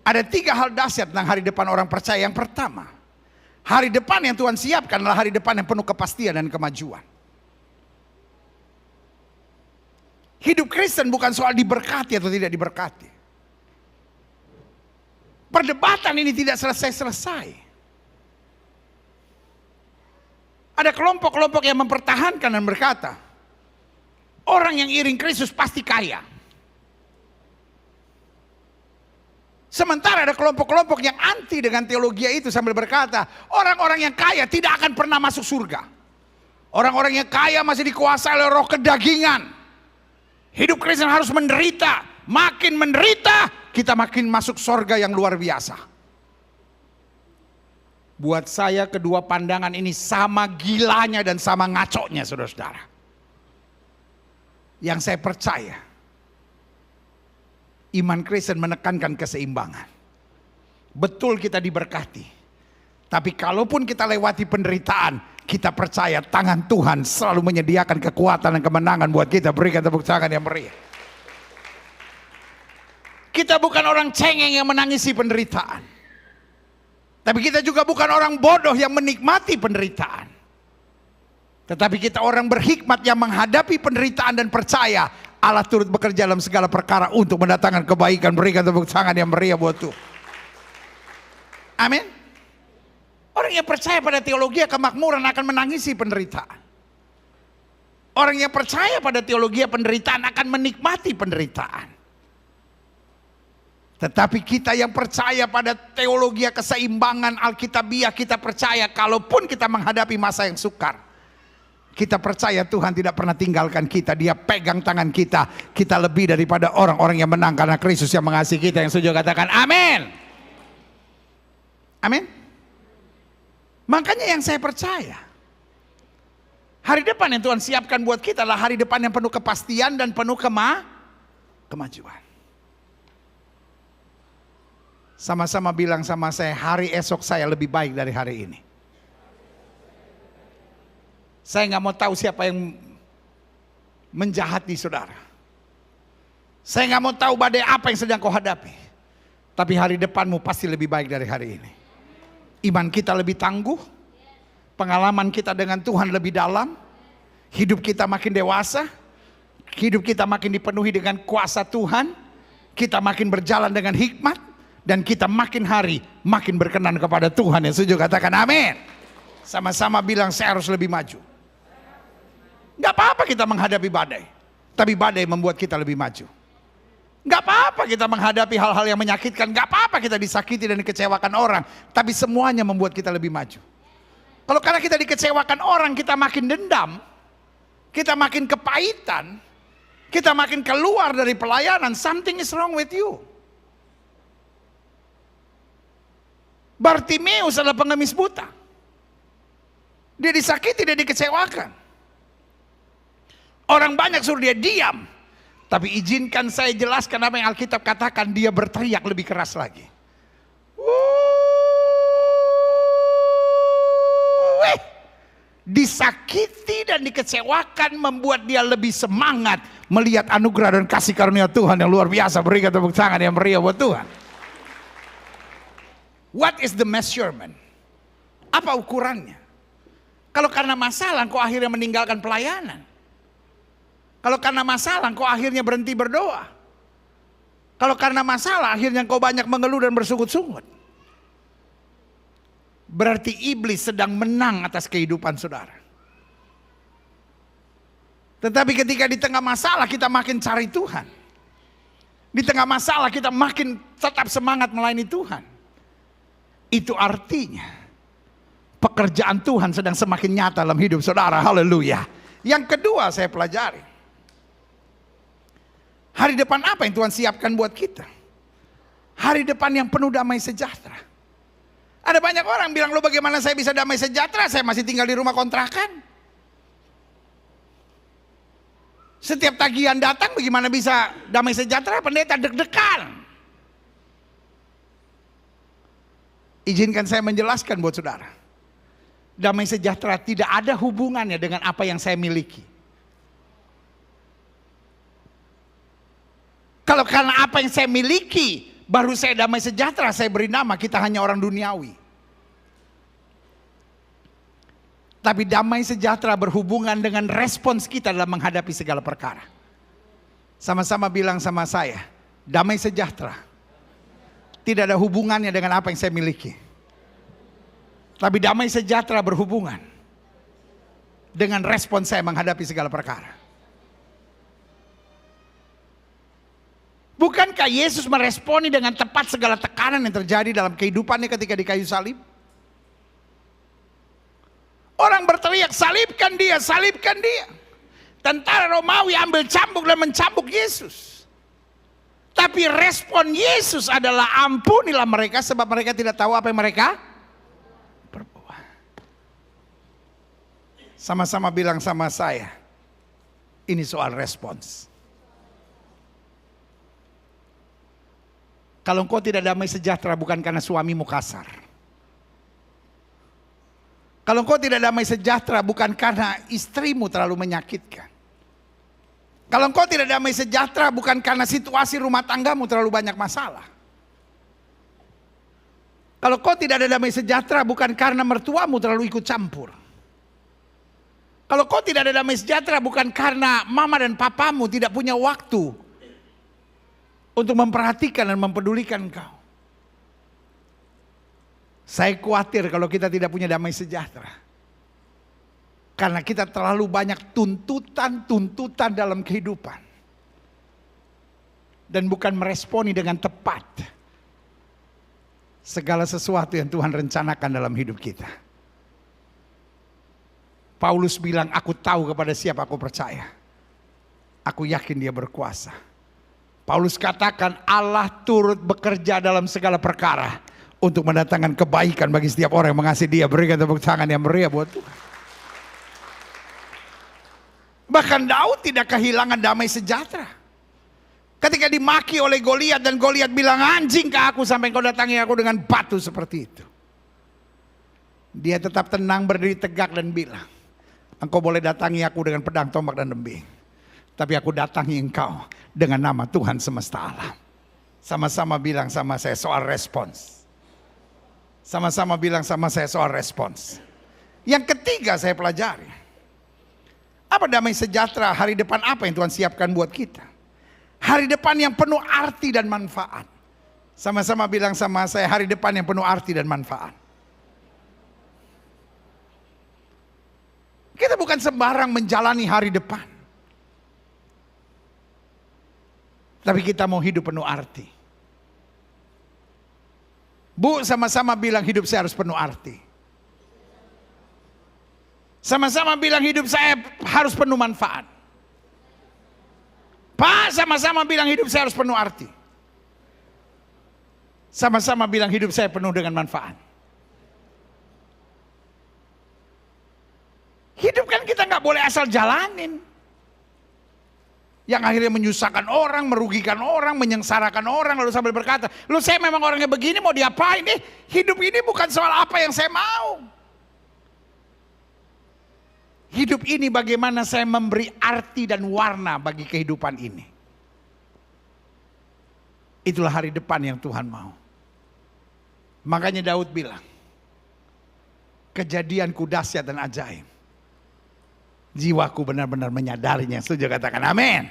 Ada 3 hal dahsyat tentang hari depan orang percaya. Yang pertama, hari depan yang Tuhan siapkan adalah hari depan yang penuh kepastian dan kemajuan. Hidup Kristen bukan soal diberkati atau tidak diberkati. Perdebatan ini tidak selesai-selesai. Ada kelompok-kelompok yang mempertahankan dan berkata, orang yang iring Kristus pasti kaya. Sementara ada kelompok-kelompok yang anti dengan teologi itu sambil berkata, orang-orang yang kaya tidak akan pernah masuk surga. Orang-orang yang kaya masih dikuasai oleh roh kedagingan. Hidup Kristen harus menderita. Makin menderita, kita makin masuk surga yang luar biasa. Buat saya kedua pandangan ini sama gilanya dan sama ngaconya, saudara-saudara. Yang saya percaya, iman Kristen menekankan keseimbangan. Betul kita diberkati. Tapi kalaupun kita lewati penderitaan, kita percaya tangan Tuhan selalu menyediakan kekuatan dan kemenangan buat kita. Berikan tepuk tangan yang meriah. Kita bukan orang cengeng yang menangisi penderitaan. Tapi kita juga bukan orang bodoh yang menikmati penderitaan. Tetapi kita orang berhikmat yang menghadapi penderitaan dan percaya Allah turut bekerja dalam segala perkara untuk mendatangkan kebaikan. Berikan tepuk tangan yang meriah buat Tuhan. Amin. Orang yang percaya pada teologi kemakmuran akan menangisi penderitaan. Orang yang percaya pada teologi penderitaan akan menikmati penderitaan. Tetapi kita yang percaya pada teologi keseimbangan Alkitabiah, kita percaya kalaupun kita menghadapi masa yang sukar, kita percaya Tuhan tidak pernah tinggalkan kita. Dia pegang tangan kita. Kita lebih daripada orang-orang yang menang karena Kristus yang mengasihi kita. Yang setuju katakan amin. Amin. Makanya yang saya percaya, hari depan yang Tuhan siapkan buat kita adalah hari depan yang penuh kepastian dan penuh kemajuan. Sama-sama bilang sama saya, hari esok saya lebih baik dari hari ini. Saya nggak mau tahu siapa yang menjahati saudara. Saya nggak mau tahu badai apa yang sedang kau hadapi. Tapi hari depanmu pasti lebih baik dari hari ini. Iman kita lebih tangguh. Pengalaman kita dengan Tuhan lebih dalam. Hidup kita makin dewasa. Hidup kita makin dipenuhi dengan kuasa Tuhan. Kita makin berjalan dengan hikmat. Dan kita makin hari makin berkenan kepada Tuhan. Yang setuju katakan amin. Sama-sama bilang saya harus lebih maju. Gak apa-apa kita menghadapi badai. Tapi badai membuat kita lebih maju. Gak apa-apa kita menghadapi hal-hal yang menyakitkan. Gak apa-apa kita disakiti dan dikecewakan orang. Tapi semuanya membuat kita lebih maju. Kalau karena kita dikecewakan orang, kita makin dendam. Kita makin kepahitan. Kita makin keluar dari pelayanan. Something is wrong with you. Bartimeus adalah pengemis buta. Dia disakiti, dia dikecewakan. Orang banyak suruh dia diam. Tapi izinkan saya jelaskan apa yang Alkitab katakan. Dia berteriak lebih keras lagi. Disakiti dan dikecewakan membuat dia lebih semangat melihat anugerah dan kasih karunia Tuhan yang luar biasa. Berikan tepuk tangan yang meriah buat Tuhan. What is the measurement? Apa ukurannya? Kalau karena masalah kau akhirnya meninggalkan pelayanan. Kalau karena masalah kau akhirnya berhenti berdoa. Kalau karena masalah akhirnya kau banyak mengeluh dan bersungut-sungut. Berarti iblis sedang menang atas kehidupan saudara. Tetapi ketika di tengah masalah kita makin cari Tuhan. Di tengah masalah kita makin tetap semangat melayani Tuhan. Itu artinya pekerjaan Tuhan sedang semakin nyata dalam hidup saudara. Haleluya. Yang kedua saya pelajari, hari depan apa yang Tuhan siapkan buat kita? Hari depan yang penuh damai sejahtera. Ada banyak orang bilang, lo bagaimana saya bisa damai sejahtera? Saya masih tinggal di rumah kontrakan. Setiap tagihan datang bagaimana bisa damai sejahtera? Pendeta deg-degan. Izinkan saya menjelaskan buat saudara. Damai sejahtera tidak ada hubungannya dengan apa yang saya miliki. Kalau karena apa yang saya miliki baru saya damai sejahtera, saya beri nama kita hanya orang duniawi. Tapi damai sejahtera berhubungan dengan respons kita dalam menghadapi segala perkara. Sama-sama bilang sama saya, damai sejahtera tidak ada hubungannya dengan apa yang saya miliki. Tapi damai sejahtera berhubungan dengan respon saya menghadapi segala perkara. Bukankah Yesus meresponi dengan tepat segala tekanan yang terjadi dalam kehidupannya ketika di kayu salib? Orang berteriak, salibkan dia, salibkan dia. Tentara Romawi ambil cambuk dan mencambuk Yesus. Tapi respon Yesus adalah ampunilah mereka sebab mereka tidak tahu apa yang mereka perbuat. Sama-sama bilang sama saya, ini soal respons. Kalau engkau tidak damai sejahtera bukan karena suamimu kasar. Kalau engkau tidak damai sejahtera bukan karena istrimu terlalu menyakitkan. Kalau engkau tidak damai sejahtera bukan karena situasi rumah tanggamu terlalu banyak masalah. Kalau kau tidak ada damai sejahtera bukan karena mertuamu terlalu ikut campur. Kalau kau tidak ada damai sejahtera bukan karena mama dan papamu tidak punya waktu untuk memperhatikan dan mempedulikan engkau. Saya khawatir kalau kita tidak punya damai sejahtera. Karena kita terlalu banyak tuntutan dalam kehidupan. Dan bukan meresponi dengan tepat segala sesuatu yang Tuhan rencanakan dalam hidup kita. Paulus bilang, aku tahu kepada siapa aku percaya. Aku yakin dia berkuasa. Paulus katakan Allah turut bekerja dalam segala perkara untuk mendatangkan kebaikan bagi setiap orang yang mengasihi dia. Berikan tepuk tangan yang meriah buat Tuhan. Bahkan Daud tidak kehilangan damai sejahtera. Ketika dimaki oleh Goliat dan Goliat bilang, anjing ke aku sampai kau datangi aku dengan batu seperti itu. Dia tetap tenang berdiri tegak dan bilang, engkau boleh datangi aku dengan pedang, tombak dan lembing. Tapi aku datangi engkau dengan nama Tuhan semesta alam. Sama-sama bilang sama saya soal respons. Sama-sama bilang sama saya soal respons. Yang ketiga saya pelajari. Apa damai sejahtera, hari depan apa yang Tuhan siapkan buat kita? Hari depan yang penuh arti dan manfaat. Sama-sama bilang sama saya, hari depan yang penuh arti dan manfaat. Kita bukan sembarang menjalani hari depan. Tapi kita mau hidup penuh arti. Bu, sama-sama bilang hidup saya harus penuh arti. Sama-sama bilang hidup saya harus penuh manfaat. Pak, sama-sama bilang hidup saya harus penuh arti. Sama-sama bilang hidup saya penuh dengan manfaat. Hidup kan kita nggak boleh asal jalanin. Yang akhirnya menyusahkan orang, merugikan orang, menyengsarakan orang, lalu sambil berkata, lu saya memang orangnya begini, mau diapain nih? Hidup ini bukan soal apa yang saya mau. Hidup ini bagaimana saya memberi arti dan warna bagi kehidupan ini. Itulah hari depan yang Tuhan mau. Makanya Daud bilang, kejadianku dahsyat dan ajaib. Jiwaku benar-benar menyadarinya. Setuju, katakan amin.